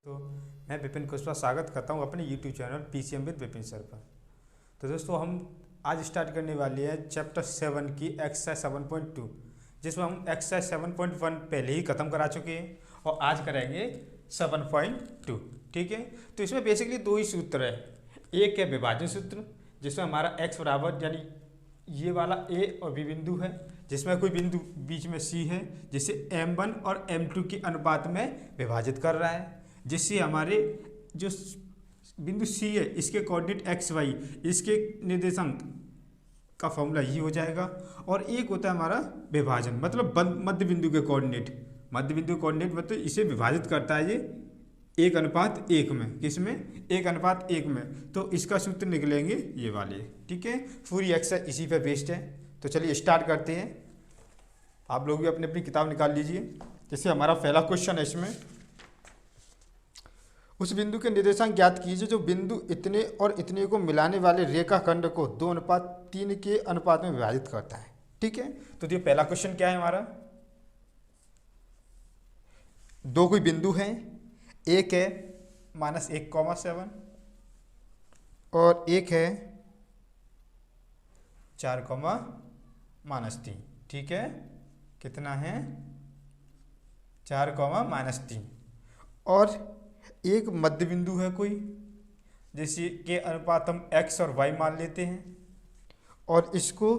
तो मैं विपिन कुशवाहा स्वागत करता हूं अपने YouTube channel PCM with Vipin sir पर। तो दोस्तों हम आज स्टार्ट करने वाले हैं चैप्टर 7 की एक्सरसाइज 7.2, जिसमें हम एक्सरसाइज 7.1 पहले ही ख़त्म करा चुके हैं और आज करेंगे 7.2। ठीक है, तो इसमें बेसिकली दो ही सूत्र है। एक है विभाजन सूत्र, जिसमें हमारा x बराबर यानी ये वाला a और b बिंदु है, जिसमें कोई बिंदु बीच में c है जिसे m1 और m2 के अनुपात में विभाजित कर रहा है, जिससे हमारे जो बिंदु C है इसके कोऑर्डिनेट एक्स वाई इसके निर्देशांक का फॉर्मूला ये हो जाएगा। और एक होता है हमारा विभाजन, मतलब मध्य बिंदु के कोऑर्डिनेट। मध्य बिंदु कोऑर्डिनेट मतलब इसे विभाजित करता है ये 1:1 में। किसमें? 1:1 में। तो इसका सूत्र निकलेंगे ये वाले। ठीक है, पूरी एक्सरसाइज इसी पे बेस्ड है। तो चलिए स्टार्ट करते हैं। आप लोग भी अपनी अपनी किताब निकाल लीजिए। जैसे हमारा पहला क्वेश्चन है, इसमें उस बिंदु के निर्देशांक ज्ञात कीजिए जो बिंदु इतने और इतने को मिलाने वाले रेखाखंड को 2:3 के अनुपात में विभाजित करता है। ठीक है, तो ये पहला क्वेश्चन क्या है हमारा। दो कोई बिंदु हैं, एक है -1,7 और एक है 4,-3। ठीक है, कितना है? 4,-3। और एक मध्य बिंदु है कोई, जैसे के अनुपात हम x और y मान लेते हैं, और इसको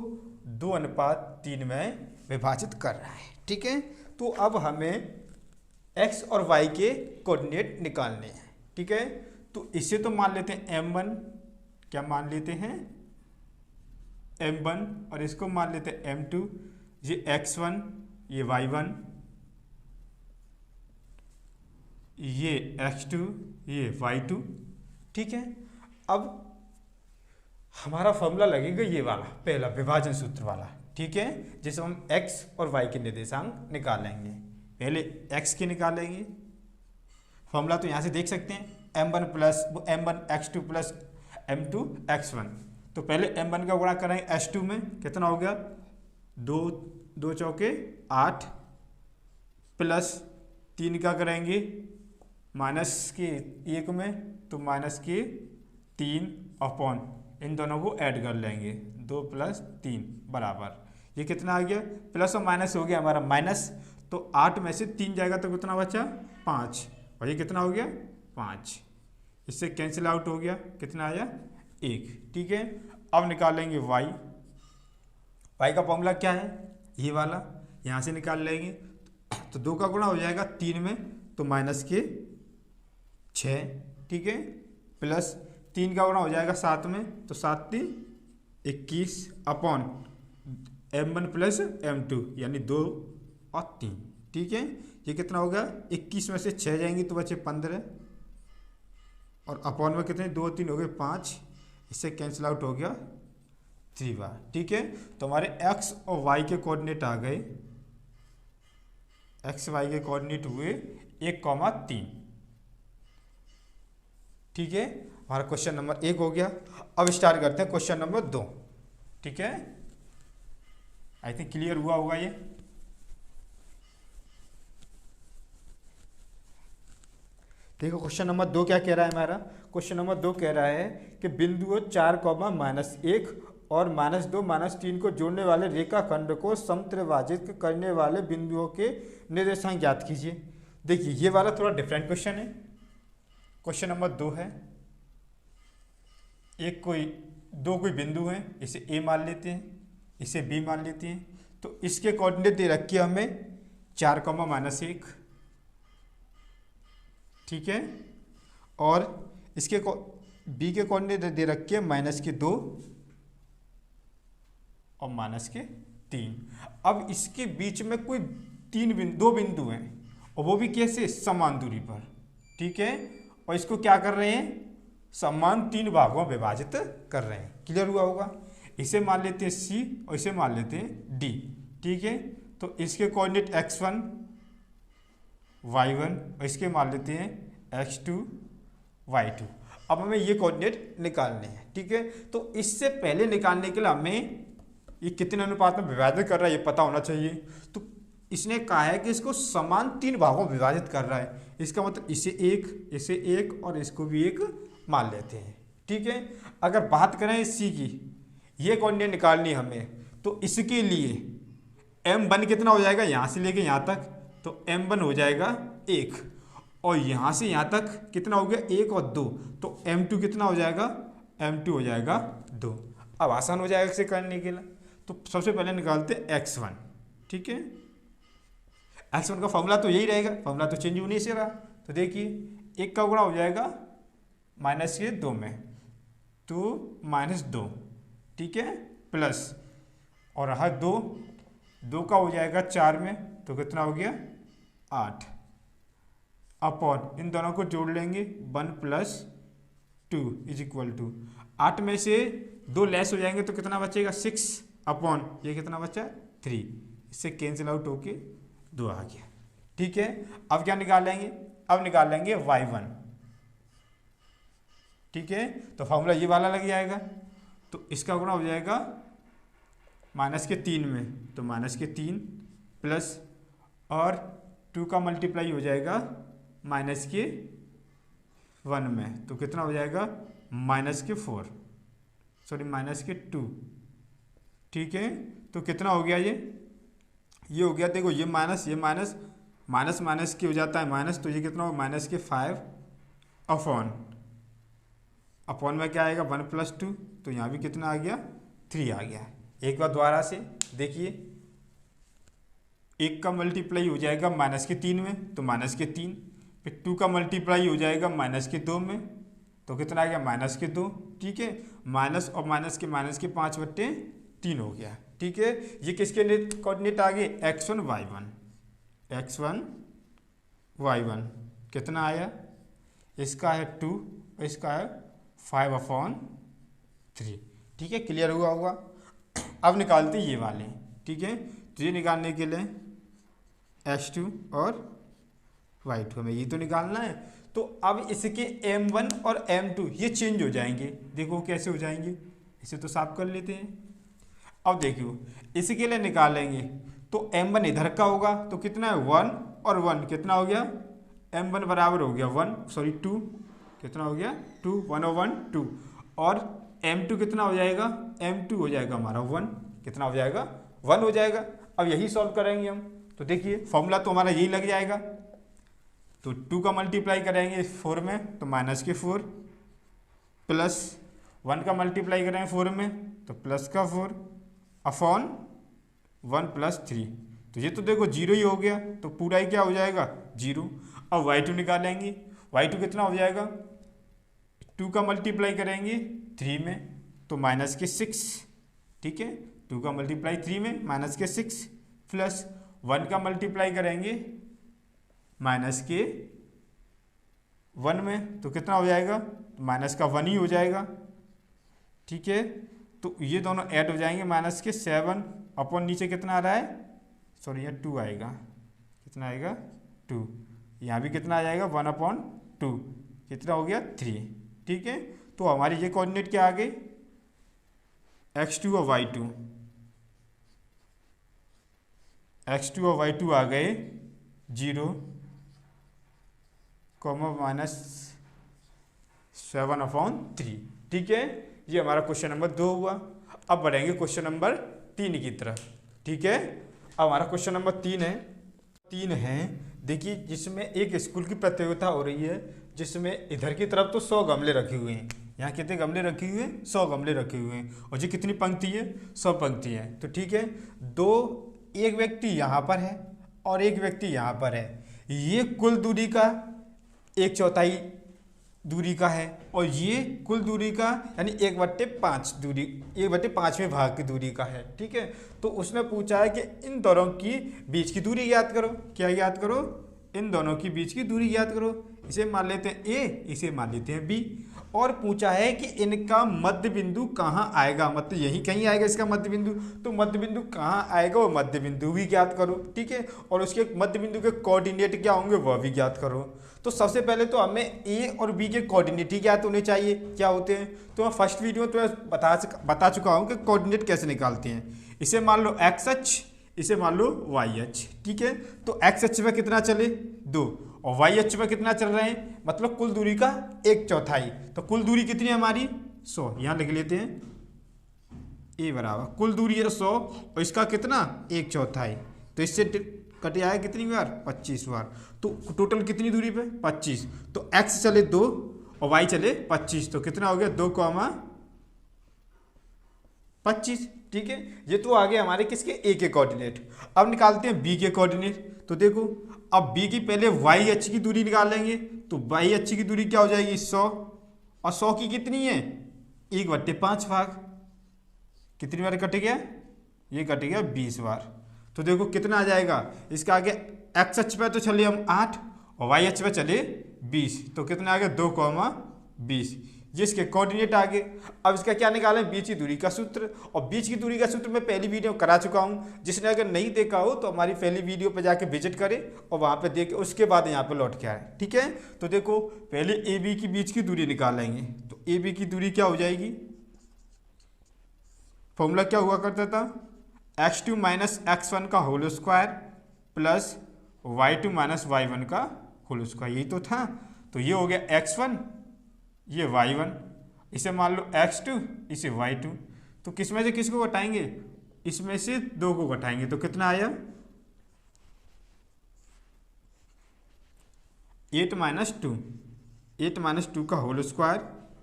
2:3 में विभाजित कर रहा है। ठीक है, तो अब हमें x और y के कोऑर्डिनेट निकालने हैं। ठीक है, तो इसे तो मान लेते हैं m1, क्या मान लेते हैं? m1, और इसको मान लेते हैं m2, ये x1, ये y1, ये x2, ये y2। ठीक है, अब हमारा फॉर्मूला लगेगा ये वाला, पहला विभाजन सूत्र वाला। ठीक है, जिसमें हम x और y के निर्देशांक निकालेंगे। पहले x के निकालेंगे फॉर्मूला, तो यहाँ से देख सकते हैं m1 x2 plus m2 x1। तो पहले m1 का गुणा करेंगे h2 में, कितना हो गया? 2 चौके 8 प्लस 3 का करेंगे -1 में, तो -3 अपॉन इन दोनों को ऐड कर लेंगे, 2 + 3 बराबर ये कितना आ गया? प्लस और माइनस हो गया हमारा माइनस, तो 8 में से 3 जाएगा तो कितना बचा? 5। और ये कितना हो गया? 5। इससे कैंसिल आउट हो गया, कितना आया? 1। ठीक है, अब निकालेंगे y। y का फॉर्मूला क्या है? ये वाला, यहाँ से निकाल लेंगे। तो 2 का गुणा हो जाएगा 3 में, तो -6। ठीक है, प्लस 3 का गुणा हो जाएगा 7 में, तो 7 × 21 अपॉन m1 + m2 यानी 2 और 3। ठीक है, ये कितना हो गया? 21 में से 6 जाएंगे तो बचे 15, और अपॉन में कितने? 2 3 हो गए 5, इससे कैंसिल आउट हो गया 3 बार। ठीक है, तो हमारे x और y के कोऑर्डिनेट आ गए, x y के कोऑर्डिनेट हुए 1,3। ठीक है, हमारा क्वेश्चन नंबर 1 हो गया। अब स्टार्ट करते हैं क्वेश्चन नंबर 2। ठीक है, आई थिंक क्लियर हुआ होगा ये। देखो क्वेश्चन नंबर 2 क्या कह रहा है हमारा। क्वेश्चन नंबर 2 कह रहा है कि बिंदुओं 4, -1 और -2, -3 को जोड़ने वाले रेखाखंड को समत्रिभाजित करने वाले बिंदुओं के निर्देशांक ज्ञात कीजिए। देखिए ये वाला थोड़ा डिफरेंट क्वेश्चन है। क्वेश्चन नंबर 2 है, दो कोई बिंदु हैं, इसे A मान लेते हैं, इसे B मान लेते हैं। तो इसके कोऑर्डिनेट दे रखी है हमें 4, -1। ठीक है, और इसके B के कोऑर्डिनेट दे रखी है -2 और -3। अब इसके बीच में कोई दो बिंदु हैं, और वो भी कैसे? समान दूरी पर। ठीक है, और इसको क्या कर रहे हैं? समान 3 भागों में विभाजित कर रहे हैं। क्लियर हुआ होगा। इसे मान लेते हैं C और इसे मान लेते हैं D। ठीक है, तो इसके कोऑर्डिनेट x1 y1 और इसके मान लेते हैं x2 y2। अब हमें ये कोऑर्डिनेट निकालने हैं। ठीक है, तो इससे पहले निकालने के लिए हमें ये कितने अनुपात में विभाजित कर रहा है ये पता होना चाहिए। तो इसने कहा है कि इसको समान 3 भागों में विभाजित कर रहा है। इसका मतलब इसे एक और इसको भी एक मान लेते हैं। ठीक है, अगर बात करें सी की, ये कोऑर्डिनेट निकालनी हमें, तो इसके लिए m1 कितना हो जाएगा, यहाँ से लेके यहाँ तक, तो m1 हो जाएगा 1, और यहाँ से यहाँ तक कितना हो गया 1 और 2, तो m2 कितना हो जाएगा, m2 हो जाएगा 2। अब आसान हो जाएगा इसे करने के लिए, तो सबसे पहले निकालते हैं x1। ठीक है, x1 का फॉर्मूला तो यही रहेगा, फॉर्मूला तो चेंज होने से रहा। तो देखिए 1 का गुणा हो जाएगा -2 में, तो -2, ठीक है, प्लस और रहा 2 का हो जाएगा 4 में, तो कितना हो गया 8, अपॉन इन दोनों को जोड़ लेंगे 1 + 2 = 8 में से 2 लेस हो जाएंगे तो कितना बचेगा 6, अपॉन ये कितना बचा 3, इससे कैंसिल आउट होके 2 आ गया। ठीक है, अब क्या निकालेंगे, अब निकालेंगे y1। ठीक है, तो फॉर्मूला ये वाला लग जाएगा, तो इसका गुणा हो जाएगा -3 में, तो -3 प्लस और 2 का मल्टीप्लाई हो जाएगा -1 में, तो कितना हो जाएगा -4, सॉरी -2। ठीक है, तो कितना हो गया ये हो गया, देखो ये माइनस माइनस के हो जाता है माइनस, तो ये कितना हो -5 अपॉन में क्या आएगा 1 + 2, तो यहाँ भी कितना आ गया 3 आ गया। एक बार दोबारा से देखिए, 1 का मल्टीप्लाई हो जाएगा -3 में, तो -3, फिर 2 का मल्टीप्लाई हो जाएगा -2 में, तो कितना आ गया -2। ठीक है, माइनस और माइनस के 5/3 हो गया। ठीक है, ये किसके कोऑर्डिनेट आ गए x1 y1 कितना आया, इसका है 2, इसका है 5/3। ठीक है, क्लियर हुआ होगा। अब निकालते ये वाले। ठीक है, तो ये निकालने के लिए x2 और y2 हमें ये तो निकालना है। तो अब इसके m1 और m2 ये चेंज हो जाएंगे, देखो कैसे हो जाएंगे, इसे तो साफ कर लेते हैं। अब देखियो इसके लिए निकालेंगे तो m1 इधर का होगा, तो कितना है 1 और 1 कितना हो गया, m1 बराबर हो गया 2, कितना हो गया 2, 1 और 1 2, और m2 कितना हो जाएगा, m2 हो जाएगा हमारा 1, कितना हो जाएगा 1 हो जाएगा। अब यही सॉल्व करेंगे हम, तो देखिए फॉर्मूला तो हमारा यही लग जाएगा, तो 2 का मल्टीप्लाई करेंगे 4 में, तो -4, प्लस 1 का मल्टीप्लाई करेंगे 4 में, तो +4 अपॉन 1 + 3, तो ये तो देखो 0 ही हो गया, तो पूरा ही क्या हो जाएगा 0। अब y2 निकालेंगे, y2 कितना हो जाएगा, 2 का मल्टीप्लाई करेंगे 3 में, तो -6। ठीक है, 2 का मल्टीप्लाई 3 में -6, प्लस 1 का मल्टीप्लाई करेंगे -1 में, तो कितना हो जाएगा -1 ही हो जाएगा। ठीक है, तो ये दोनों ऐड हो जाएंगे -7 अपॉन नीचे कितना आ रहा है, सॉरी यहाँ 2 आएगा, कितना आएगा 2, यहाँ भी कितना आ जाएगा 1/2, कितना हो गया 3। ठीक है, तो हमारी ये कोऑर्डिनेट क्या आ गई x2 और y2, x2 और y2 आ गए 0, -7/3। ठीक है, ये हमारा क्वेश्चन नंबर 2 हुआ। अब बढ़ेंगे क्वेश्चन नंबर 3 की तरफ। ठीक है, अब हमारा क्वेश्चन नंबर 3 है देखिए, जिसमें एक स्कूल की प्रतियोगिता हो रही है, जिसमें इधर की तरफ तो 100 गमले रखे हुए हैं, यहाँ कितने गमले रखे हुए हैं 100 गमले रखे हुए हैं, और ये कितनी पंक्ति है 100 पंक्ति है। तो ठीक है, एक व्यक्ति यहाँ पर है और एक व्यक्ति यहाँ पर है, ये कुल दूरी का 1/4 दूरी का है, और ये कुल दूरी का यानी 1/5 दूरी, 1/5वें भाग की दूरी का है। ठीक है, तो उसने पूछा है कि इन दोनों की बीच की दूरी ज्ञात करो। क्या ज्ञात करो, इन दोनों की बीच की दूरी ज्ञात करो। इसे मान लेते हैं A, इसे मान लेते हैं B, और पूछा है कि इनका मध्य बिंदु कहाँ आएगा, मतलब यहीं कहीं आएगा इसका मध्य बिंदु, तो मध्य बिंदु कहाँ आएगा वो मध्य बिंदु भी ज्ञात करो। ठीक है, और उसके मध्य बिंदु के कोऑर्डिनेट क्या होंगे वह भी ज्ञात करो। तो सबसे पहले तो हमें A और B के कोऑर्डिनेट ही ज्ञात होने चाहिए, क्या होते हैं। तो मैं फर्स्ट वीडियो में तुम्हें बता चुका हूँ कि कोऑर्डिनेट कैसे निकालते हैं। इसे मान लो x अक्ष, इसे मान लो वाई एच। ठीक है, तो एक्स एच पे कितना चले 2 और वाई एच पे कितना चल रहे हैं, मतलब कुल दूरी का 1/4। तो कुल दूरी कितनी है हमारी 100, यहाँ लिख लेते हैं ए बराबर कुल दूरी है 100 और इसका कितना 1/4। तो इससे कट आया कितनी बार 25 बार, तो टोटल कितनी दूरी पे 25। तो एक्स चले 2 और वाई चले 25, तो कितना हो गया 2,25। ठीक है, ये तो आ गए हमारे किसके ए के कोऑर्डिनेट। अब निकालते हैं बी के कोऑर्डिनेट। तो देखो अब बी की पहले वाई एच की दूरी निकाल लेंगे, तो वाई एच की दूरी क्या हो जाएगी 100 और 100 की कितनी है 1/5 भाग, कितनी बार कट गया, ये कट गया 20 बार। तो देखो कितना आ जाएगा, इसका आगे एक्स एच पे तो चले हम 8 और वाई एच पे चले 20, तो कितना आ गया 2,20, ये इसके कोऑर्डिनेट आ गए। अब इसका क्या निकालें, बीच की दूरी का सूत्र। और बीच की दूरी का सूत्र मैं पहली वीडियो करा चुका हूँ, जिसने अगर नहीं देखा हो तो हमारी पहली वीडियो पे जाके विजिट करें और वहाँ पे देख उसके बाद यहाँ पे लौट के आए। ठीक है, तो देखो पहले ए बी की बीच की दूरी निकालेंगे। तो ए बी की दूरी क्या हो जाएगी, फॉर्मूला क्या हुआ करता था x2 माइनस x1 का whole square plus y2 minus y1 का होल स्क्वायर, यही तो था। तो ये हो गया x1, ये y1, इसे मान लो x2, इसे y2। तो किस में से किसको घटाएंगे, इसमें से 2 को घटाएंगे, तो कितना आया 8 माइनस 2 का होल स्क्वायर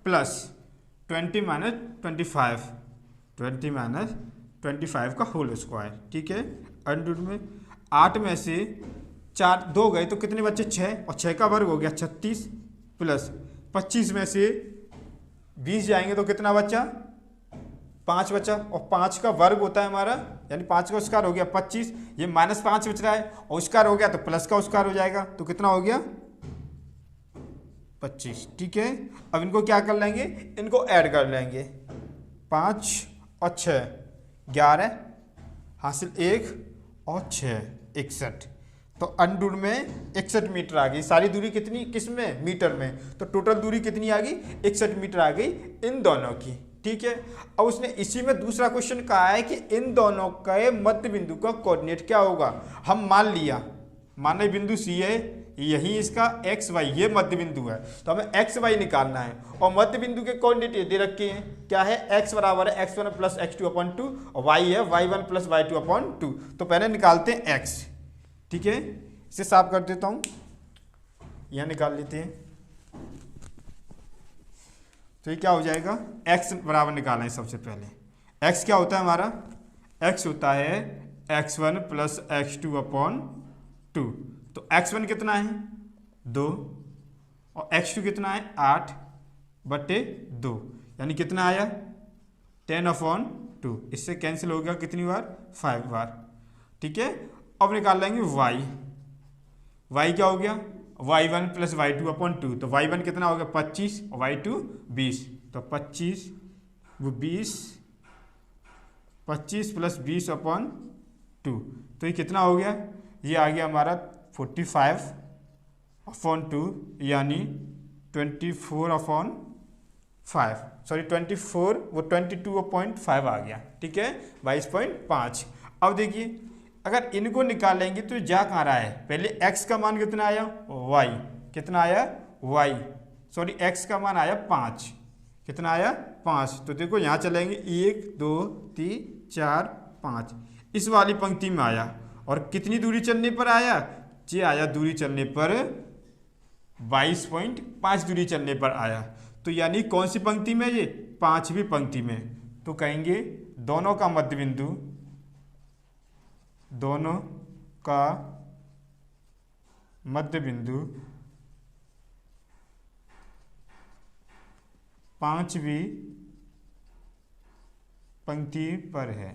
प्लस 20 माइनस 25 का होल स्क्वायर। ठीक है, अंडर में 8 में से 4 2 गए तो कितने बच्चे 6 और 6 का वर्ग हो गया 36 प्लस 25 में से 20 जाएंगे तो कितना बच्चा 5 बचा और 5 का वर्ग होता है हमारा, यानी 5 का स्क्वायर हो गया 25, ये -5 बच रहा है और स्क्वायर हो गया तो प्लस का स्क्वायर हो जाएगा, तो कितना हो गया 25। ठीक है, अब इनको क्या कर लेंगे, इनको ऐड कर लेंगे, 5 और 6 11 हासिल 1 और 6 61, तो अंडूर में 61 मीटर आ गई। सारी दूरी कितनी किस में मीटर में, तो टोटल दूरी कितनी आ गई 61 मीटर आ गई इन दोनों की। ठीक है, अब उसने इसी में दूसरा क्वेश्चन कहा है कि इन दोनों के मध्य बिंदु का कोऑर्डिनेट क्या होगा। हम मान लिया माने बिंदु सी है, यही इसका एक्स वाई ये मध्य बिंदु है, तो हमें एक्स वाई निकालना है और मध्य बिंदु के कोऑर्डिनेट ये दे रखे हैं, क्या है x बराबर है x1 प्लस x2/2 और y है y1 प्लस y2/2। तो पहले निकालते हैं x। ठीक है, इसे साफ कर देता हूँ, यहाँ निकाल लेते हैं। तो ये क्या हो जाएगा, x बराबर निकालना है सबसे पहले। x क्या होता है हमारा, x होता है x1 प्लस x2/2। तो x1 कितना है 2 और x2 कितना है 8/2, यानी कितना आया 10/2। इससे कैंसिल हो गया कितनी बार 5 बार। ठीक है, अब निकाल लेंगे y क्या हो गया y1 प्लस y2/2, तो y1 कितना हो गया 25 और y2 20, तो 25 वो 25 प्लस 20/2, तो ये कितना हो गया, ये आ गया हमारा 45/2 यानी 24/5, सॉरी 24 वो 22.5 आ गया। ठीक है, 22.5। अब देखिए अगर इनको निकालेंगे तो जा कहाँ रहा है, पहले x का मान कितना आया y, कितना आया y, सॉरी x का मान आया 5, कितना आया 5। तो देखो यहाँ चलेंगे 1 2 3 4 5, इस वाली पंक्ति में आया और कितनी दूरी चलने पर आया, ये आया दूरी चलने पर 22.5 दूरी चलने पर आया। तो यानी कौन सी पंक्ति में, ये 5वीं पंक्ति में। तो कहेंगे दोनों का मध्य बिंदु, दोनों का मध्य बिंदु 5वीं पंक्ति पर है।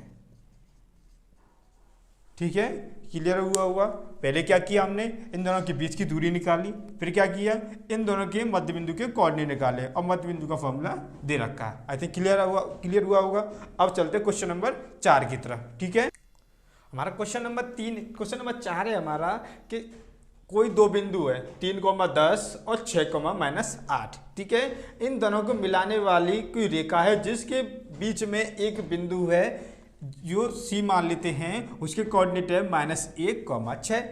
ठीक है, क्लियर हुआ। पहले क्या किया हमने, इन दोनों के बीच की दूरी निकाली, फिर क्या किया इन दोनों के मध्य बिंदु के कोऑर्डिनेट निकाले और मध्य बिंदु का फॉर्मूला दे रखा है। आई थिंक क्लियर हुआ होगा। अब चलते क्वेश्चन नंबर 4 की तरफ। ठीक है, हमारा क्वेश्चन नंबर 4 है हमारा कि कोई दो बिंदु है 3,10 और 6,-8। ठीक है, इन दोनों को मिलाने वाली कोई रेखा है जिसके बीच में एक बिंदु है जो सी मान लेते हैं उसके कोऑर्डिनेट है -1, 6।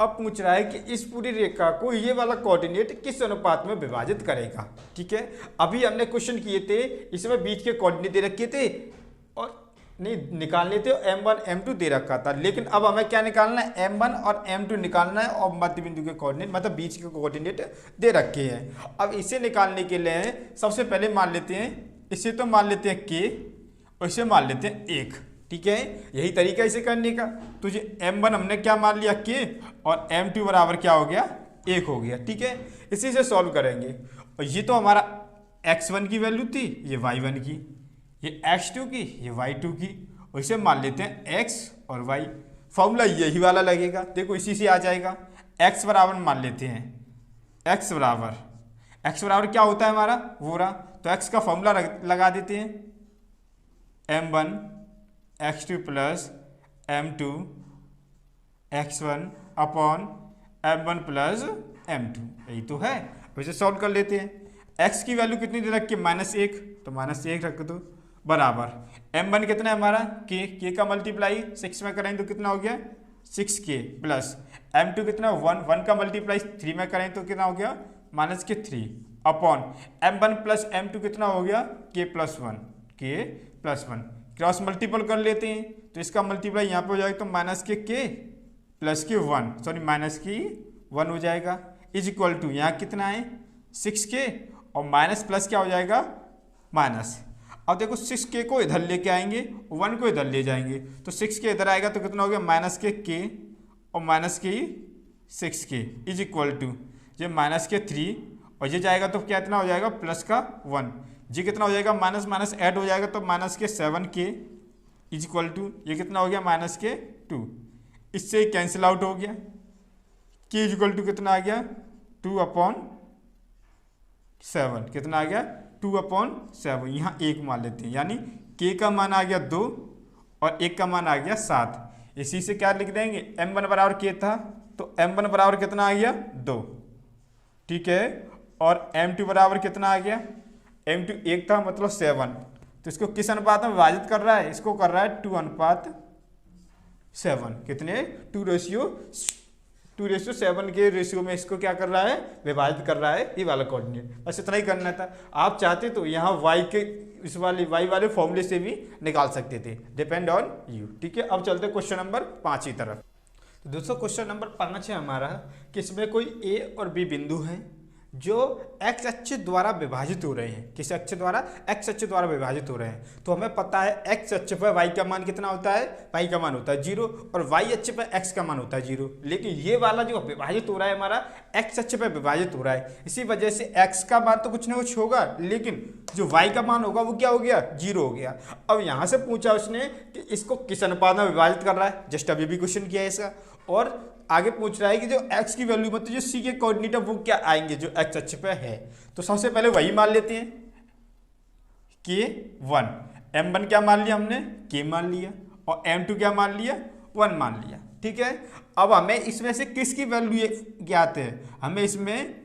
अब पूछ रहा है कि इस पूरी रेखा को ये वाला कोऑर्डिनेट किस अनुपात में विभाजित करेगा। ठीक है, अभी हमने क्वेश्चन किए थे, इसमें बीच के कोऑर्डिनेट दे रखे थे और नहीं निकालने थे, m1 m2 दे रखा था, लेकिन अब हमें क्या निकालना है, m1 और m2 निकालना है और मध्य बिंदु के कोऑर्डिनेट मतलब बीच के कोऑर्डिनेट दे रखे हैं। अब इसे निकालने के लिए सबसे पहले मान लेते हैं, इसे तो मान लेते हैं k और इसे मान लेते हैं 1। ठीक है, यही तरीका इसे करने का। तो ये m1 हमने क्या मान लिया k और m2 बराबर क्या हो गया, 1 हो गया। ठीक है, इसी से सॉल्व करेंगे और ये तो हमारा x1 की वैल्यू थी, ये y1 की, ये x2 की, ये y2 की, और इसे मान लेते हैं x और y। फॉर्मूला यही वाला लगेगा, देखो इसी से आ जाएगा। x बराबर मान लेते हैं, x बराबर क्या होता है हमारा वो रहा, तो x का फॉर्मूला लगा देते हैं, m1 x2 plus m2 x1 upon m1 plus m2, यही तो है। वैसे सॉल्व कर लेते हैं। x की वैल्यू कितनी दे रखी है, -1, तो -1 रख दो बराबर m1 कितना है हमारा k का मल्टीप्लाई 6 में करें तो कितना हो गया 6k प्लस m2 कितना 1 का मल्टीप्लाई 3 में करें तो कितना हो गया -3 अपॉन m1 प्लस m2 कितना हो गया k प्लस 1 क्रॉस मल्टीपल कर लेते हैं तो इसका मल्टीप्लाई यहाँ पे हो जाएगा तो -k प्लस के 1 हो जाएगा इज इक्वल टू यहाँ कितना है 6k और माइनस प्लस क्या हो जाएगा माइनस। अब देखो 6k को इधर लेके आएंगे 1 को इधर ले जाएंगे तो 6k इधर आएगा तो कितना हो गया -k और -6k इज इक्वल टू ये -3 और ये जाएगा तो क्या इतना हो जाएगा प्लस का 1, जी कितना हो जाएगा माइनस माइनस ऐड हो जाएगा तो -7k इज इक्वल टू ये कितना हो गया -2, इससे ही कैंसिल आउट हो गया k इज इक्वल टू कितना आ गया 2/7 कितना आ गया 2/7। यहाँ 1 मान लेते हैं यानी k का मान आ गया 2 और 1 का मान आ गया 7। इसी से क्या लिख देंगे m1 बराबर k था तो m1 बराबर कितना आ गया 2, ठीक है, और m2 बराबर कितना आ गया m2 1 था मतलब 7, तो इसको किस अनुपात में विभाजित कर रहा है, इसको कर रहा है 2:7 कितने 2:7 के रेशियो में इसको क्या कर रहा है विभाजित कर रहा है ये वाला कोऑर्डिनेट। बस इतना ही करना था। आप चाहते तो यहाँ y के इस वाले y वाले फॉर्मूले से भी निकाल सकते थे, डिपेंड ऑन यू। ठीक है, अब चलते क्वेश्चन नंबर 5 की तरफ। तो दोस्तों क्वेश्चन नंबर 5 है हमारा कि इसमें कोई a और b बिंदु हैं जो x अक्ष द्वारा विभाजित हो रहे हैं। किस अक्ष द्वारा x अक्ष द्वारा विभाजित हो रहे हैं। तो हमें पता है x अक्ष पर y का मान कितना होता है, y का मान होता है 0 और y अक्ष पर x का मान होता है 0। लेकिन ये वाला जो विभाजित हो रहा है हमारा x अक्ष पर विभाजित हो रहा है, इसी वजह से x का मान तो कुछ ना कुछ होगा लेकिन जो y का मान होगा वो क्या हो गया 0 हो गया। अब यहाँ से पूछा उसने कि इसको किस अनुपात में विभाजित कर रहा है, जस्ट अभी भी क्वेश्चन किया है इसका, और आगे पूछ रहा है कि जो x की वैल्यू मतलब जो c के कोऑर्डिनेट वो क्या आएंगे जो x अक्ष पे है। तो सबसे पहले वही मान लेते हैं k1, m1 क्या मान लिया हमने k मान लिया और m2 क्या मान लिया 1 मान लिया। ठीक है, अब हमें इसमें से किसकी वैल्यू ज्ञात है, हमें इसमें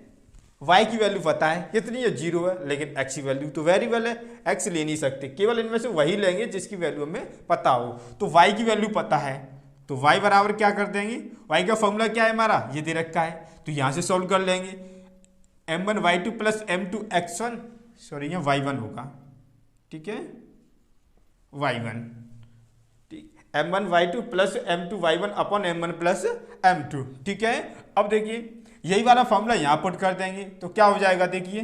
y की वैल्यू पता है कितनी है 0 है, लेकिन x की वैल्यू तो वेरिएबल है x ले नहीं सकते, केवल इनमें से वही लेंगे जिसकी वैल्यू हमें पता हो। तो y की वैल्यू पता है तो y बराबर क्या कर देंगे, y का फॉर्मूला क्या है हमारा ये दे रखा है तो यहाँ से सॉल्व कर लेंगे m1 y2 plus m2 x1 sorry यहाँ y1 होगा, ठीक है y1, ठीक m1 y2 plus m2 y1 upon m1 plus m2। ठीक है, अब देखिए यही वाला फॉर्मूला यहाँ पुट कर देंगे तो क्या हो जाएगा, देखिए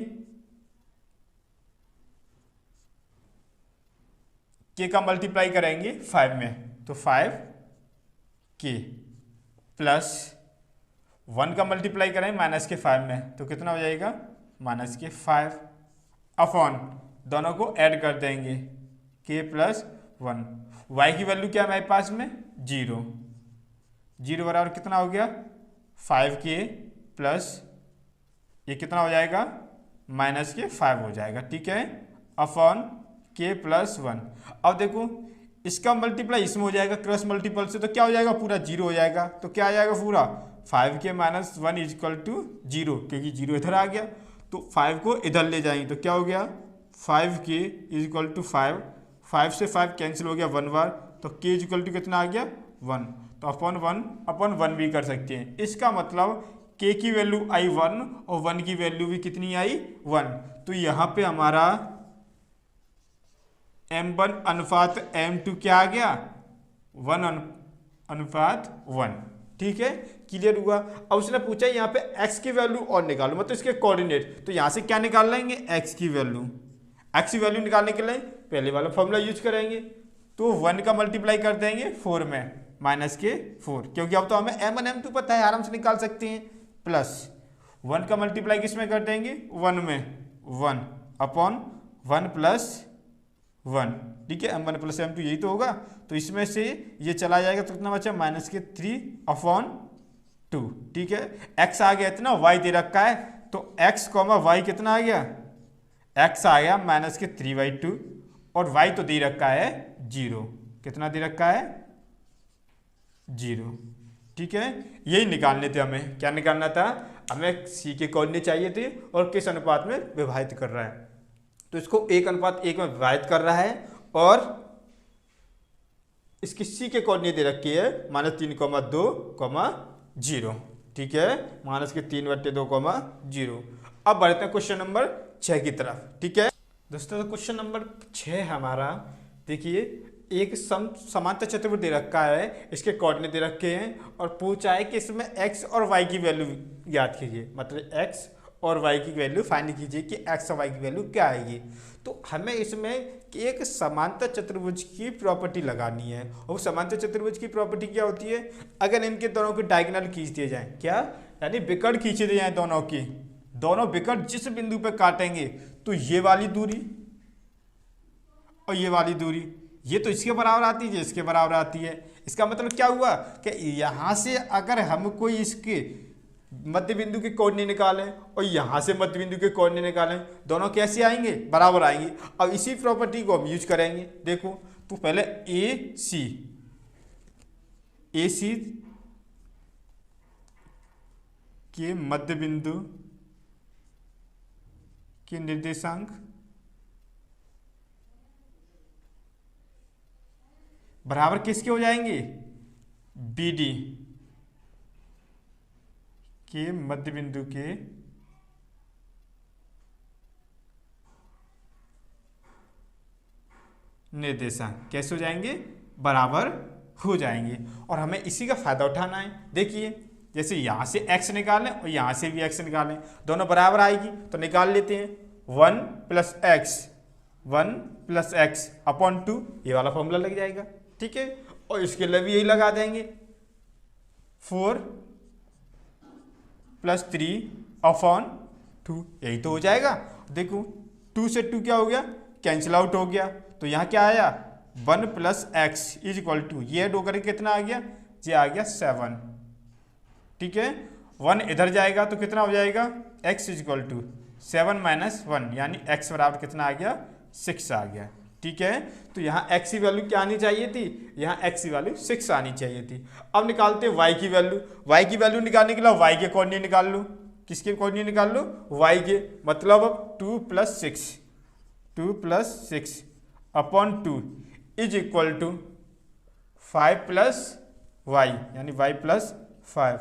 k का मल्टीप्लाई करेंगे 5 में तो 5k प्लस 1 का मल्टीप्लाई करें -5 में तो कितना हो जाएगा -5 अपॉन दोनों को ऐड कर देंगे k प्लस 1। y की वैल्यू क्या है हमारे पास में 0 बराबर कितना हो गया 5k प्लस ये कितना हो जाएगा -5 हो जाएगा। ठीक है, अपॉन k प्लस 1। अब देखो इसका मल्टीप्लाई इसमें हो जाएगा क्रॉस मल्टीपल से तो क्या हो जाएगा पूरा 0 हो जाएगा, तो क्या आ जाएगा पूरा 5k - 1 इज इक्वल टू 0 क्योंकि 0 इधर आ गया तो 5 को इधर ले जाएंगे तो क्या हो गया 5k इज इक्वल टू 5 से 5 कैंसिल हो गया 1 बार तो k इक्वल टू कितना आ गया 1, तो अपॉन 1 भी कर सकते हैं। इसका मतलब k की वैल्यू आई 1 और 1 की वैल्यू भी कितनी आई 1, तो यहाँ पे हमारा m1 अनुपात m2 क्या आ गया 1 अनुपात 1। ठीक है, क्लियर हुआ। अब उसने पूछा यहाँ पे x की वैल्यू और निकालो, मतलब इसके कोऑर्डिनेट, तो यहाँ से क्या निकाल लेंगे x की वैल्यू निकालने के लिए पहले वाला फॉर्मूला यूज करेंगे, तो 1 का मल्टीप्लाई कर देंगे 4 में माइनस के 4, क्योंकि अब तो हमें m1 m2 पता है, आराम से निकाल सकते हैं। प्लस 1 का मल्टीप्लाई किस में कर देंगे 1 में, 1 अपॉन 1 प्लस 1। ठीक है, m1 प्लस m2 यही तो होगा, तो इसमें से ये चला जाएगा तो कितना बचा माइनस के 3 अपॉन 2। ठीक है, x आ गया इतना, y दे रखा है, तो x कॉमा y कितना आ गया, x आ गया माइनस के 3/2 और y तो दे रखा है 0, कितना दे रखा है 0। ठीक है, यही निकालने थे हमें, क्या निकालना था हमें, c के कोऑर्डिनेट चाहिए थे और किस अनुपात में विभाजित कर रहा है, तो इसको 1:1 में विभाजित कर रहा है और इसकी c के कोऑर्डिनेट दे रखी है -3,2,0। ठीक है, माइनस के 3/2,0। अब बढ़ते हैं क्वेश्चन नंबर 6 की तरफ। ठीक है दोस्तों, तो क्वेश्चन नंबर 6 हमारा, देखिए एक समांतर चतुर्भुज दे रखा है, इसके कोऑर्डिनेट दे रखे हैं और पूछा है कि इसमें x और y की वैल्यू याद कीजिए, मतलब x और y की वैल्यू फाइंड कीजिए कि x और y की वैल्यू क्या आएगी। तो हमें इसमें एक समांतर चतुर्भुज की प्रॉपर्टी लगानी है, और समांतर चतुर्भुज की प्रॉपर्टी क्या होती है, अगर इनके दोनों की डायगोनल खींच दिए जाए, क्या यानी विकर्ण खींच दिए जाए दोनों की, दोनों विकर्ण जिस बिंदु पे काटेंगे तो ये वाली दूरी और ये वाली दूरी, ये तो इसके बराबर आती है, इसके बराबर आती है। इसका मतलब क्या हुआ कि यहाँ से अगर हम कोई इसके मध्य बिंदु के कोऑर्डिनेट निकालें और यहाँ से मध्य बिंदु के कोऑर्डिनेट निकालें, दोनों कैसे आएंगे, बराबर आएंगे। अब इसी प्रॉपर्टी को हम यूज करेंगे। देखो तो पहले ए सी के मध्य बिंदु के निर्देशांक बराबर किसके हो जाएंगे, BD के मध्य बिंदु के निर्देशांक कैसे हो जाएंगे, बराबर हो जाएंगे। और हमें इसी का फायदा उठाना है। देखिए जैसे यहाँ से x निकालें और यहाँ से भी x निकालें, दोनों बराबर आएगी तो निकाल लेते हैं। 1 + x अपॉन 2, ये वाला फॉर्मूला लग जाएगा। ठीक है, और इसके लिए भी यही लगा देंगे, 4 + 3 अपॉन 2, यही तो हो जाएगा। देखो 2 से 2 क्या हो गया, कैंसिल आउट हो गया, तो यहाँ क्या आया 1 + x = ये ऐड होकर कितना आ गया, ये आ गया 7। ठीक है, 1 इधर जाएगा तो कितना हो जाएगा, x = 7 - 1, यानी x बराबर कितना आ गया, 6 आ गया। ठीक है, तो यहाँ x की वैल्यू क्या आनी चाहिए थी, यहाँ x की वैल्यू 6 आनी चाहिए थी। अब निकालते हैं y की वैल्यू। y की वैल्यू निकालने के लिए y के कोऑर्डिनेट निकाल लो। किसके कोऑर्डिनेट निकाल लो, y के, मतलब अब 2 + 6 अपॉन 2 = 5 + y, यानी y + 5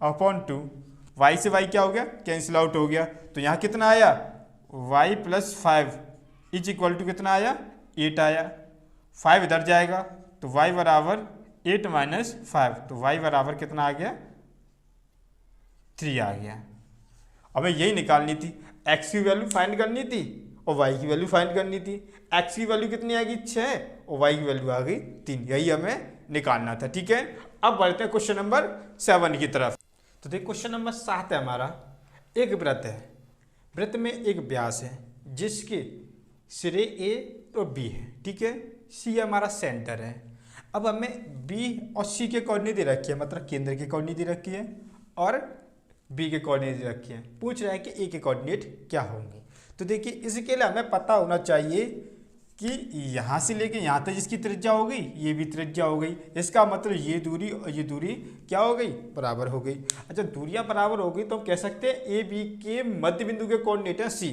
अपॉन 2। y से y क्या हो गया, कैंसिल आउट हो गया, तो यहाँ कितना आया, y + 5 = कितना आया, 8 आया। 5 इधर जाएगा तो y बराबर 8 - 5, तो y बराबर कितना आ गया, 3 आ गया। हमें यही निकालनी थी, x की वैल्यू फाइंड करनी थी और y की वैल्यू फाइंड करनी थी। x की वैल्यू कितनी आ गई, 6, और y की वैल्यू आ गई 3, यही हमें निकालना था। ठीक है, अब बढ़ते हैं क्वेश्चन नंबर 7 की तरफ। तो देखिए क्वेश्चन नंबर 7 है हमारा, एक वृत्त है, वृत्त में एक व्यास है जिसके सिरे A और B है। ठीक है, C हमारा सेंटर है। अब हमें B और C के कोऑर्डिनेट दे रखी है, मतलब केंद्र के कोऑर्डिनेट दे रखी है और B के कोऑर्डिनेट दे रखी है। पूछ रहा है कि A के कोऑर्डिनेट क्या होंगे। तो देखिए इसके लिए हमें पता होना चाहिए कि यहाँ से लेके यहाँ तक जिसकी त्रिज्या हो गई, ये भी त्रिज्या हो गई, इसका मतलब ये दूरी और ये दूरी क्या हो गई, बराबर हो गई। अच्छा, दूरियां बराबर हो गई तो हम कह सकते हैं ए बी के मध्य बिंदु के कोऑर्डिनेट है C।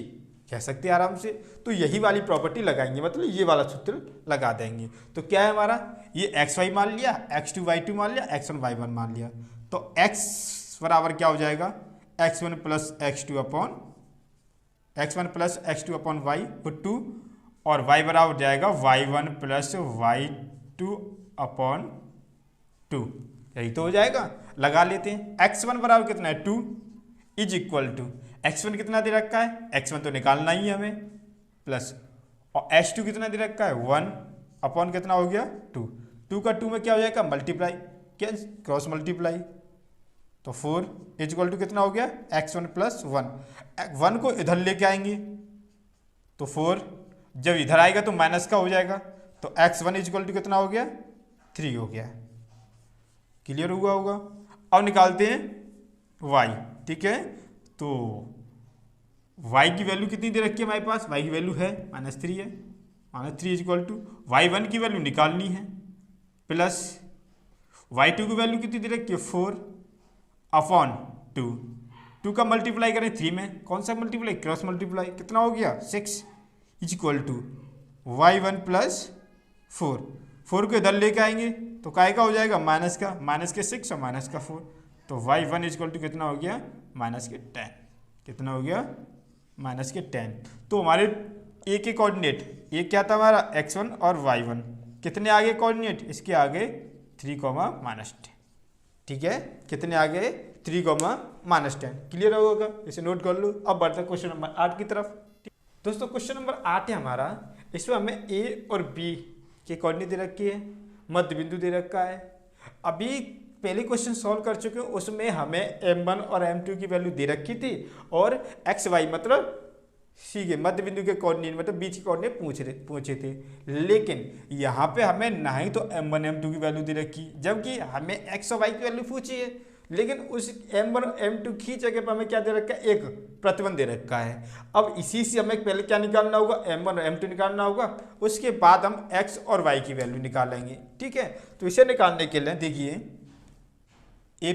कह सकते हैं आराम से। तो यही वाली प्रॉपर्टी लगाएंगे, मतलब ये वाला सूत्र लगा देंगे। तो क्या है हमारा, ये एक्स वाई मान लिया, x2 y2 मान लिया, x1 y1 मान लिया। तो x बराबर क्या हो जाएगा, x1 plus x2 upon y को 2, और y बराबर हो जाएगा y1 प्लस y2 अपॉन 2। यही तो हो जाएगा, लगा लेते हैं। x1 बराबर कितना है 2 इज इक्वल टू x1 कितना दे रखा है, x1 तो निकालना ही है हमें, प्लस और h2 कितना दे रखा है 1 अपॉन कितना हो गया 2। 2 का 2 में क्या हो जाएगा मल्टीप्लाई, क्या क्रॉस मल्टीप्लाई, तो 4 इज इक्वल टू कितना हो गया x1 प्लस 1 को इधर लेके आएंगे तो 4, जब इधर आएगा तो माइनस का हो जाएगा, तो x1 इज इक्वल टू कितना हो गया 3 हो गया। क्लियर हुआ होगा। अब निकालते हैं y, ठीक है। तो y की वैल्यू कितनी दे रखी है हमारे पास, y की वैल्यू है -3 है, -3 इज इक्वल टू y1 की वैल्यू निकालनी है, प्लस y2 की वैल्यू कितनी दे रखी है 4 अपॉन 2 का मल्टीप्लाई करें 3 में, कौन सा मल्टीप्लाई, क्रॉस मल्टीप्लाई, कितना हो गया 6 is equal to y1 plus 4 को इधर लेके आएंगे तो काय का हो जाएगा माइनस के 6 और माइनस का 4, तो y1 इज इक्वल टू कितना हो गया -10, कितना हो गया -10। तो हमारे ए के कोऑर्डिनेट, ये क्या था हमारा x1 और y1, कितने आगे कोऑर्डिनेट, इसके आगे 3, ठीक है, कितने आगे 3, क्लियर होगा, इसे नोट कर लो। अब बढ़ते हैं क्वेश्चन नंबर 8 की तरफ। दोस्तों क्वेश्चन नंबर 8 है हमारा, इसमें हमें ए और बी के कोऑर्डिनेट दे रखी है, मध्य बिंदु दे रखा है। अभी पहले क्वेश्चन सॉल्व कर चुके हैं, उसमें हमें m1 और m2 की वैल्यू दे रखी थी और x y मतलब सी के मध्य बिंदु के कोऑर्डिनेट मतलब बीच के कोऑर्डिनेट पूछे थे, लेकिन यहाँ पे हमें ना ही तो m1 m2 की वैल्यू दे रखी, जबकि हमें x और y की वैल्यू पूछी है, लेकिन उस m1 और m2 की जगह पर हमें क्या दे रखा है, एक प्रतिबंध दे रखा है। अब इसी से हमें पहले क्या निकालना होगा, m1 और m2 निकालना होगा, उसके बाद हम x और y की वैल्यू निकालेंगे, ठीक है। तो इसे निकालने के लिए देखिए ए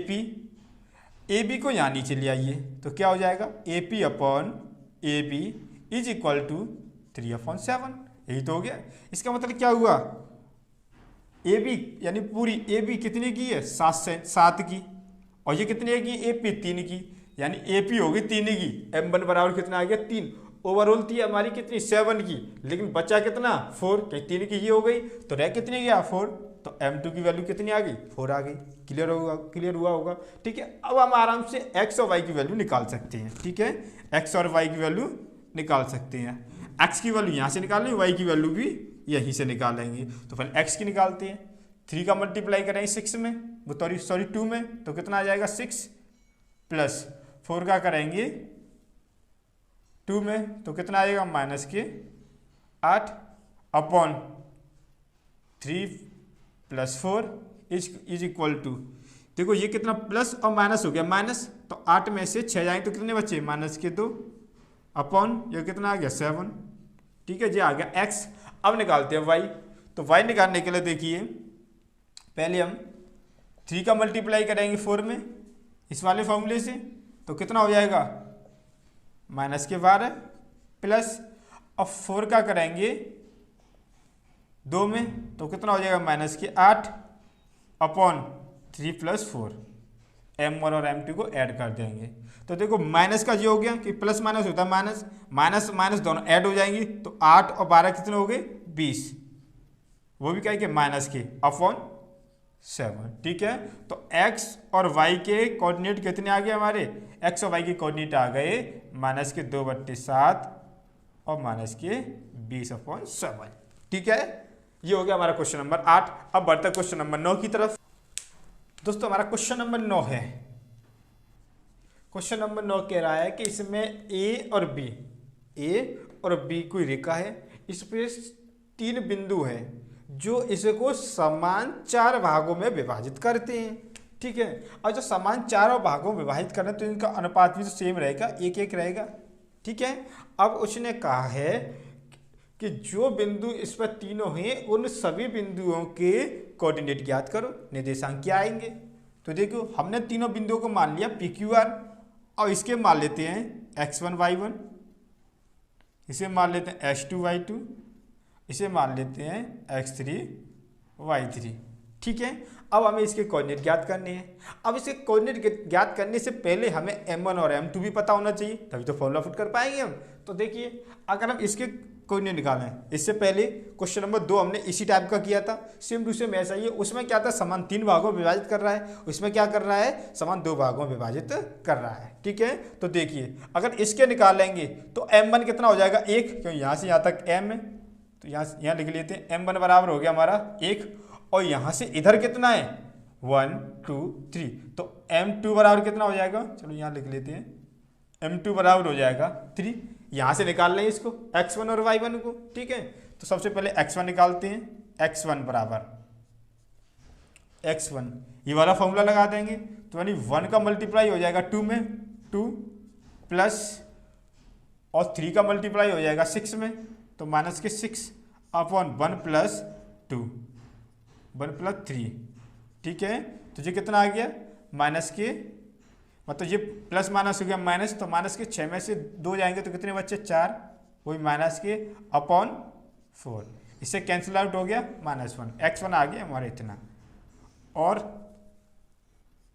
बी को यहाँ नीचे ले आइए, तो क्या हो जाएगा AP upon AB is equal to 3/7, यही तो हो गया। इसका मतलब क्या हुआ, AB यानी पूरी AB कितने की है 7 की, और ये कितने की AP 3 की, यानी AP होगी 3 की, m1 बराबर कितना आ गया 3, ओवरऑल थी हमारी कितनी 7 की, लेकिन बचा कितना 4, कहीं 3 की ये हो गई तो रह कितनी गया 4, तो m2 की वैल्यू कितनी आ गई 4 आ गई। क्लियर हुआ होगा, ठीक है। अब हम आराम से x और y की वैल्यू निकाल सकते हैं, ठीक है, x और y की वैल्यू निकाल सकते हैं। x की वैल्यू यहाँ से निकालेंगे, y की वैल्यू भी यहीं से निकालेंगे। तो पहले x की निकालते हैं, 3 का मल्टीप्लाई करेंगे 6 में, सॉरी 2 में, तो कितना आ जाएगा 6 प्लस 4 का करेंगे 2 में, तो कितना आएगा -8 अपॉन 3 + 4 इज इक्वल टू, देखो ये कितना प्लस और माइनस हो गया, माइनस तो 8 में से 6 जाएंगे तो कितने बचे -2 अपॉन ये कितना आ गया 7, ठीक है जी, आ गया x। अब निकालते हैं y, तो y निकालने के लिए देखिए पहले हम 3 का मल्टीप्लाई करेंगे 4 में इस वाले फॉर्मूले से, तो कितना हो जाएगा -12 प्लस अब 4 का करेंगे 2 में, तो कितना हो जाएगा -8 अपॉन 3 + 4, m1 और m2 को ऐड कर देंगे। तो देखो माइनस का ये हो गया कि प्लस माइनस होता है माइनस दोनों ऐड हो जाएंगी, तो 8 और 12 कितने हो गए 20, वो भी क्या कि माइनस के अपॉन 7, ठीक है। तो x और y के कोऑर्डिनेट कितने आ गए हमारे, x और y के कोऑर्डिनेट आ गए -2/7 और -20/7, ठीक है। ये हो गया हमारा क्वेश्चन नंबर 8। अब बढ़ते हैं क्वेश्चन नंबर 9 की तरफ। दोस्तों हमारा क्वेश्चन नंबर 9 है, क्वेश्चन नंबर 9 कह रहा है कि इसमें ए और बी कोई रेखा है, इस पे 3 बिंदु हैं जो इसको समान 4 भागों में विभाजित करते हैं, ठीक है। और जो समान 4 भागों में विभाजित करना तो इनका अनुपात भी तो सेम रहेगा, 1-1 रहेगा, ठीक है। अब उसने कहा है कि जो बिंदु इस पर तीनों हैं उन सभी बिंदुओं के कोऑर्डिनेट ज्ञात करो, निर्देशांक क्या आएंगे। तो देखो हमने तीनों बिंदुओं को मान लिया PQR, और इसके मान लेते हैं x1 y1, इसे मान लेते हैं x2y2, इसे मान लेते हैं x3y3। ठीक है, अब हमें इसके कोऑर्डिनेट ज्ञात करने हैं। अब इसके कोऑर्डिनेट ज्ञात करने से पहले हमें m1 और m2 भी पता होना चाहिए, तभी तो फॉर्मूला पुट कर पाएंगे हम। तो देखिए, अगर हम इसके कोऑर्डिनेट निकालें, इससे पहले क्वेश्चन नंबर 2 हमने इसी टाइप का किया था, सेम टू सेम ऐसा ही है। उसमें क्या था, समान 3 भागों में विभाजित कर रहा है, उसमें क्या कर रहा है, समान 2 भागों में विभाजित कर रहा है। ठीक है, तो देखिए अगर इसके निकालेंगे तो m1 कितना हो जाएगा 1, क्योंकि यहाँ से यहाँ तक m है, तो यहाँ लिख लेते हैं m1 बराबर हो गया हमारा 1, और यहाँ से इधर कितना है 1 2 3, तो m2 बराबर कितना हो जाएगा, चलो यहाँ लिख लेते हैं m2 बराबर हो जाएगा 3। यहाँ से निकाल लें इसको x1 और y1 को। ठीक है, तो सबसे पहले x1 निकालते हैं, x1 बराबर x1, ये वाला फॉर्मूला लगा देंगे, तो यानी 1 का मल्टीप्लाई हो जाएगा 2 में 2 प्लस, और 3 का मल्टीप्लाई हो जाएगा 6 में, तो माइनस के 6 अपॉन 1 प्लस 2 1 प्लस 3। ठीक है, तो ये कितना आ गया माइनस के, मतलब ये प्लस माइनस हो गया माइनस, तो माइनस के 6 में से 2 जाएंगे तो कितने बच्चे 4, वही माइनस के अपॉन 4, इससे कैंसिल आउट हो गया -1, x1 आ गया हमारे इतना, और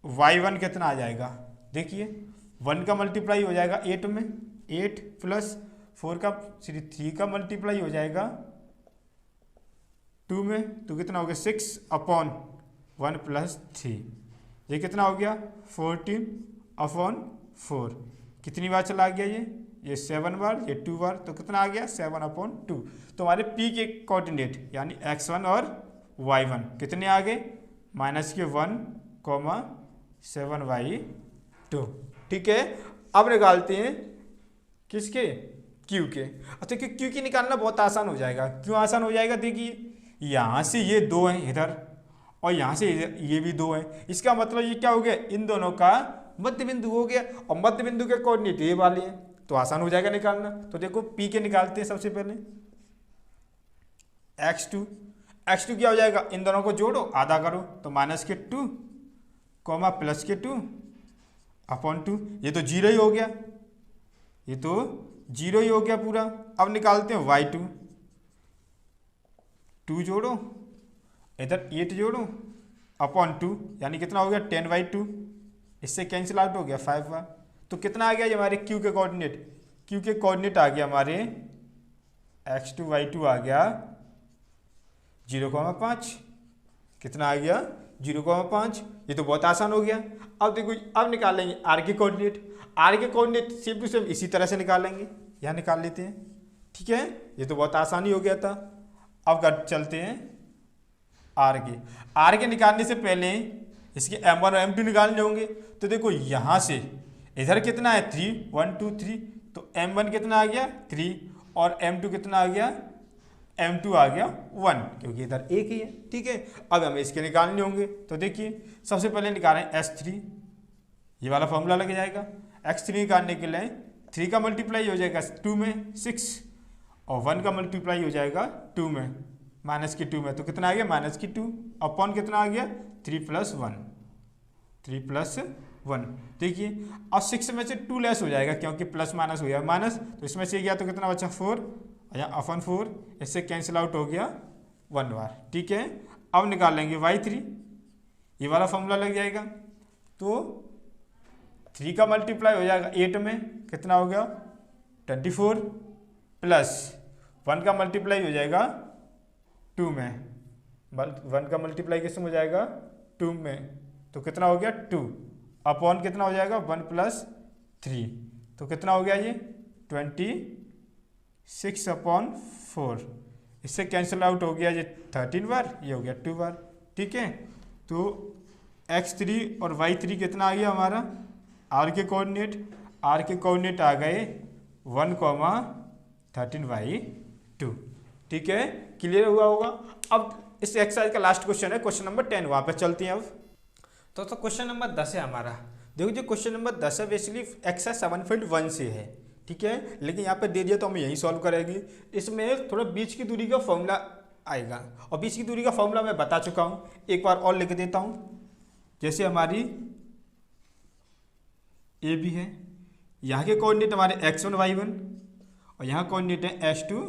y1 कितना आ जाएगा, देखिए 1 का मल्टीप्लाई हो जाएगा 8 में, 8 प्लस 3 का मल्टीप्लाई हो जाएगा 2 में, तो कितना हो गया 6 अपॉन 1 प्लस 3, ये कितना हो गया 14 अपॉन 4, कितनी बार चला गया ये 7 बार, ये 2 बार, तो कितना आ गया 7 अपॉन 2। तो हमारे p के कोऑर्डिनेट यानी x1 और y1 कितने आ गए माइनस के 1, 7/2। ठीक है, अब निकालते हैं किसके, q के। अच्छा, q की निकालना बहुत आसान हो जाएगा। क्यों आसान हो जाएगा, देखिए यहाँ से ये 2 हैं इधर, और यहाँ से ये भी 2 हैं, इसका मतलब ये क्या हो गया, इन दोनों का मध्य बिंदु हो गया, और मध्य बिंदु के कोऑर्डिनेट ये वाले हैं, तो आसान हो जाएगा निकालना। तो देखो p के निकालते हैं सबसे पहले, x2 क्या हो जाएगा, इन दोनों को जोड़ो आधा करो, तो माइनस के 2 प्लस के 2 अपॉन 2, ये तो 0 ही हो गया, ये तो 0 ही हो गया पूरा। अब निकालते हैं y2, 2 जोड़ो इधर 8 जोड़ो अपॉन 2, यानी कितना हो गया 10/2, इससे कैंसिल आउट हो गया 5 बार, तो कितना आ गया ये हमारे q के कोऑर्डिनेट, q के कोऑर्डिनेट आ गया हमारे x2 y2 आ गया 0,5, कितना आ गया 0,5, ये तो बहुत आसान हो गया। अब देखो, अब निकालेंगे r के कोऑर्डिनेट, r के कोऑर्डिनेट सेम टू सेम इसी तरह से निकालेंगे, यहाँ निकाल लेते हैं। ठीक है, ये तो बहुत आसानी हो गया था। अब चलते हैं आर के निकालने से पहले इसके m1 और m2 निकालने होंगे, तो देखो यहाँ से इधर कितना है 3 1 2 3, तो m1 कितना आ गया 3, और m2 कितना आ गया, m2 आ गया 1, क्योंकि इधर एक ही है। ठीक है, अब हमें इसके निकालने होंगे, तो देखिए सबसे पहले निकालें s3, ये वाला फॉर्मूला लग जाएगा। x3 निकालने के लिए 3 का मल्टीप्लाई हो जाएगा 2 में 6, और 1 का मल्टीप्लाई हो जाएगा 2 में माइनस की 2 में, तो कितना आ गया माइनस की 2 अपॉन कितना आ गया 3 प्लस 1। देखिए अब 6 में से 2 लेस हो जाएगा, क्योंकि प्लस माइनस हो गया माइनस, तो इसमें से गया तो कितना बचा 4, या अपॉन 4, इससे कैंसिल आउट हो गया 1 बार। ठीक है, अब निकालेंगे y3, ये वाला फॉर्मूला लग जाएगा, तो 3 का मल्टीप्लाई हो जाएगा 8 में, कितना हो गया 24, प्लस 1 का मल्टीप्लाई हो जाएगा 2 में, 1 का मल्टीप्लाई किसमें हो जाएगा 2 में, तो कितना हो गया 2 अपॉन कितना हो जाएगा 1 प्लस 3, तो कितना हो गया ये 26 अपॉन 4, इससे कैंसिल आउट हो गया ये 13 बार, ये हो गया 2 बार। ठीक है, तो x3 और y3 कितना आ गया हमारा, r के कोऑर्डिनेट आ गए 1,13/2। ठीक है, क्लियर हुआ होगा। अब इस एक्सरसाइज का लास्ट क्वेश्चन है क्वेश्चन नंबर 10, वहाँ पे चलते हैं अब। तो क्वेश्चन नंबर 10 है हमारा। देखो जो क्वेश्चन नंबर 10 है बेसिकली एक्सरसाइज 7.1 से है। ठीक है, लेकिन यहाँ पे दे दिया तो हम यही सॉल्व करेंगे। इसमें थोड़ा बीच की दूरी का फॉर्मूला आएगा, और बीच की दूरी का फॉर्मूला मैं बता चुका हूँ, एक बार और लिख देता हूँ। जैसे हमारी ए भी है, यहाँ के कोऑर्डिनेट हमारे x1 y1, और यहाँ कोऑर्डिनेट है h2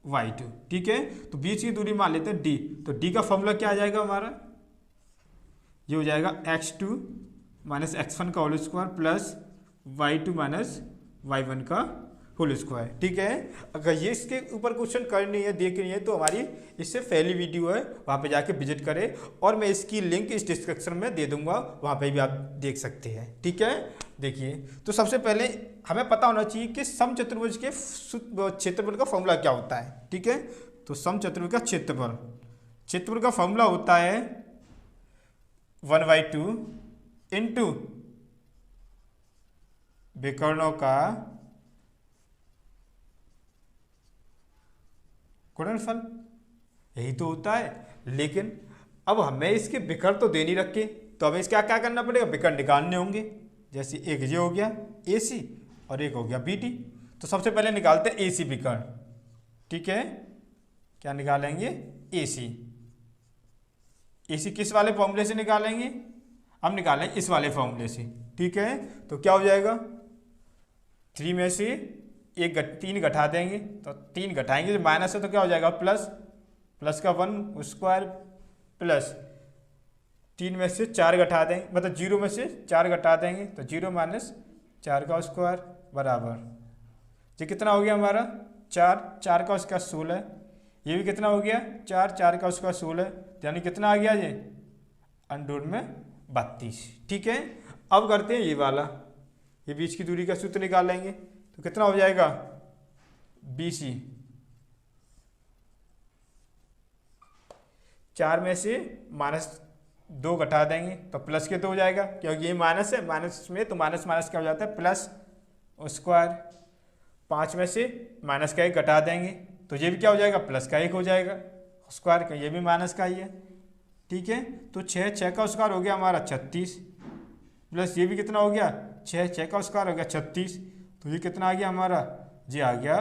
y2, ठीक है। तो बीच की दूरी मान लेते हैं d, तो d का फॉर्मूला क्या आ जाएगा हमारा, ये हो जाएगा x2 माइनस x1 का whole square plus y2 minus y1 का होल स्क्वायर, ठीक है। अगर ये इसके ऊपर क्वेश्चन करनी है, देखनी है, तो हमारी इससे पहली वीडियो है, वहाँ पे जाके विजिट करें, और मैं इसकी लिंक इस डिस्क्रिप्शन में दे दूंगा, वहाँ पे भी आप देख सकते हैं, ठीक है। देखिए, तो सबसे पहले हमें पता होना चाहिए कि समचतुर्भुज के क्षेत्रफल का फॉर्मूला क्या होता है, ठीक है। तो समचतुर्भुज का क्षेत्रफल का फॉर्मूला होता है 1/2 इंटू विकर्णों का गुणनफल, यही तो होता है। लेकिन अब हमें इसके विकर्ण तो दे नहीं रखे, तो हमें इसका क्या करना पड़ेगा, विकर्ण निकालने होंगे। जैसे एक ये हो गया AC और एक हो गया BD, तो सबसे पहले निकालते हैं AC विकर्ण, ठीक है। क्या निकालेंगे, AC किस वाले फॉर्मूले से निकालेंगे, हम निकालेंगे इस वाले फॉर्मूले से, ठीक है। तो क्या हो जाएगा, 3 में से 3 घटा देंगे, तो 3 घटाएंगे, जो माइनस है तो क्या हो जाएगा प्लस का 1 स्क्वायर प्लस 3 में से 4 घटा देंगे, मतलब 0 में से 4 घटा देंगे, तो 0 माइनस 4 का स्क्वायर बराबर, ये कितना हो गया हमारा 4 का स्क्वायर 16, ये भी कितना हो गया 4 का स्क्वायर 16, यानी कितना आ गया ये अंडर में 32, ठीक है। अब करते हैं ये वाला, ये बीच की दूरी का सूत्र निकालेंगे, तो कितना हो जाएगा BC, 4 में से -2 घटा देंगे तो प्लस के 2 हो जाएगा, क्योंकि ये माइनस है, माइनस में तो माइनस क्या हो जाता है प्लस स्क्वायर। 5 में से माइनस का 1 घटा देंगे, तो ये भी क्या हो जाएगा प्लस का 1 हो जाएगा स्क्वायर का, ये भी माइनस का ही है, ठीक है। तो 6 का स्क्वायर हो गया हमारा 36, प्लस ये भी कितना हो गया 6 का स्क्वायर हो गया 36, तो ये कितना आ गया हमारा, ये आ गया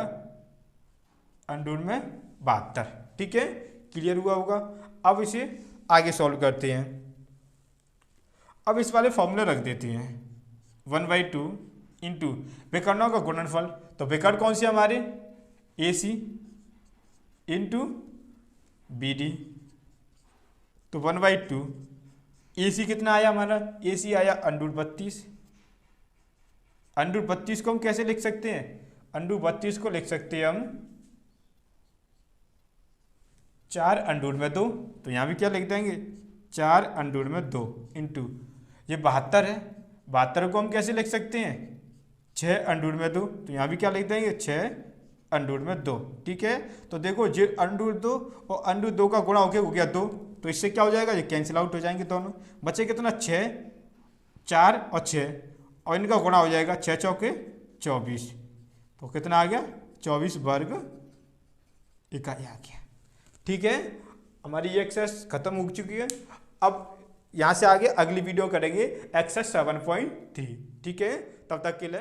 अंडर में 72, ठीक है। क्लियर हुआ होगा। अब इसे आगे सॉल्व करते हैं। अब इस वाले फॉर्मूले रख देते हैं 1/2 इंटू विकर्णों का गुणनफल, तो विकर्ण कौन सी हमारे AC इंटू BD, तो 1/2 AC कितना आया हमारा, AC आया √32, √32 को हम कैसे लिख सकते हैं, √32 को लिख सकते हैं हम 4√2, तो यहाँ भी क्या लिख देंगे 4√2 इंटू ये 72 है, 72 को हम कैसे लिख सकते हैं 6√2, तो यहाँ भी क्या लिख देंगे 6√2, ठीक है। तो देखो ये √2 और √2 का गुणा हो गया 2, तो इससे क्या हो जाएगा, ये कैंसिल आउट हो जाएंगे दोनों, बचे कितना 6, 4 और 6, और इनका गुणा हो जाएगा 6 चौके 24, तो कितना आ गया 24 वर्ग इकाई आ गया, ठीक है। हमारी ये एक्सरसाइज खत्म हो चुकी है। अब यहाँ से आगे अगली वीडियो करेंगे एक्सरसाइज 7.3, ठीक है। तब तक के लिए